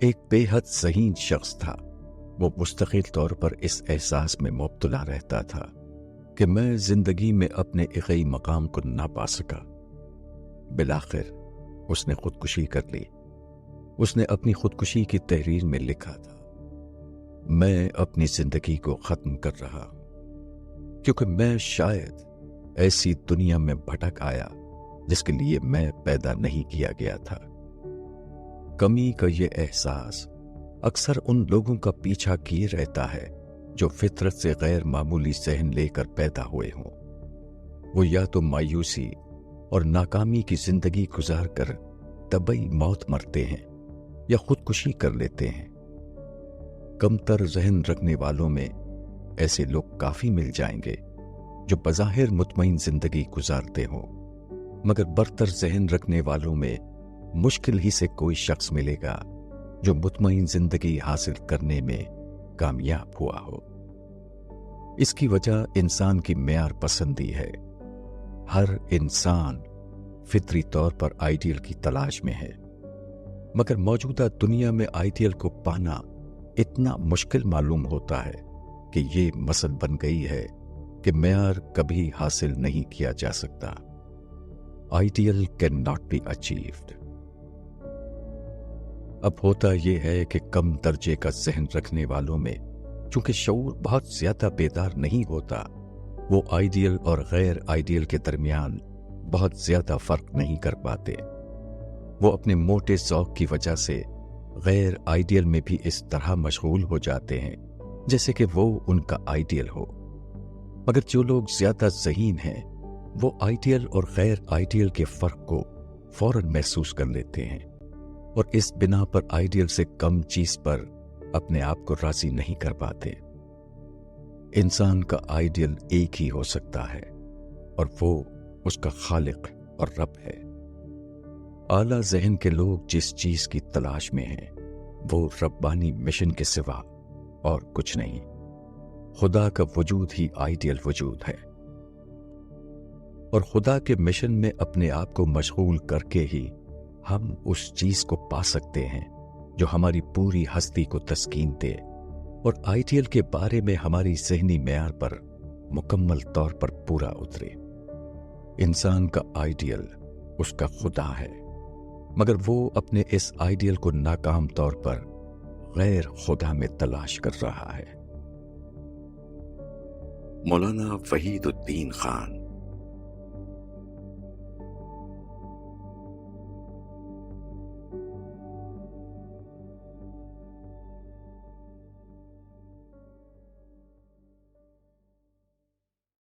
ایک بے حد ذہین شخص تھا۔ وہ مستقل طور پر اس احساس میں مبتلا رہتا تھا کہ میں زندگی میں اپنے ایقی مقام کو نہ پا سکا۔ بالآخر اس نے خودکشی کر لی۔ اس نے اپنی خودکشی کی تحریر میں لکھا تھا، میں اپنی زندگی کو ختم کر رہا ہوں کیونکہ میں شاید ایسی دنیا میں بھٹک آیا جس کے لیے میں پیدا نہیں کیا گیا تھا۔ کمی کا یہ احساس اکثر ان لوگوں کا پیچھا کیے رہتا ہے جو فطرت سے غیر معمولی ذہن لے کر پیدا ہوئے ہوں۔ وہ یا تو مایوسی اور ناکامی کی زندگی گزار کر طبعی موت مرتے ہیں یا خودکشی کر لیتے ہیں۔ کم تر ذہن رکھنے والوں میں ایسے لوگ کافی مل جائیں گے جو بظاہر مطمئن زندگی گزارتے ہوں، مگر برتر ذہن رکھنے والوں میں مشکل ہی سے کوئی شخص ملے گا جو مطمئن زندگی حاصل کرنے میں کامیاب ہوا ہو۔ اس کی وجہ انسان کی معیار پسندی ہے۔ ہر انسان فطری طور پر آئیڈیل کی تلاش میں ہے، مگر موجودہ دنیا میں آئیڈیل کو پانا اتنا مشکل معلوم ہوتا ہے کہ یہ مسئلہ بن گئی ہے کہ معیار کبھی حاصل نہیں کیا جا سکتا۔ Ideal can not be achieved. اب ہوتا یہ ہے کہ کم درجے کا ذہن رکھنے والوں میں چونکہ شعور بہت زیادہ بیدار نہیں ہوتا، وہ آئیڈیل اور غیر آئیڈیل کے درمیان بہت زیادہ فرق نہیں کر پاتے۔ وہ اپنے موٹے ذوق کی وجہ سے غیر آئیڈیل میں بھی اس طرح مشغول ہو جاتے ہیں جیسے کہ وہ ان کا آئیڈیل ہو۔ مگر جو لوگ زیادہ ذہین ہیں وہ آئیڈیل اور غیر آئیڈیل کے فرق کو فوراً محسوس کر لیتے ہیں اور اس بنا پر آئیڈیل سے کم چیز پر اپنے آپ کو راضی نہیں کر پاتے۔ انسان کا آئیڈیل ایک ہی ہو سکتا ہے اور وہ اس کا خالق اور رب ہے۔ اعلیٰ ذہن کے لوگ جس چیز کی تلاش میں ہیں وہ ربانی مشن کے سوا اور کچھ نہیں۔ خدا کا وجود ہی آئیڈیل وجود ہے، اور خدا کے مشن میں اپنے آپ کو مشغول کر کے ہی ہم اس چیز کو پا سکتے ہیں جو ہماری پوری ہستی کو تسکین دے اور آئیڈیل کے بارے میں ہماری ذہنی معیار پر مکمل طور پر پورا اترے۔ انسان کا آئیڈیل اس کا خدا ہے، مگر وہ اپنے اس آئیڈیل کو ناکام طور پر غیر خدا میں تلاش کر رہا ہے۔ مولانا وحید الدین خان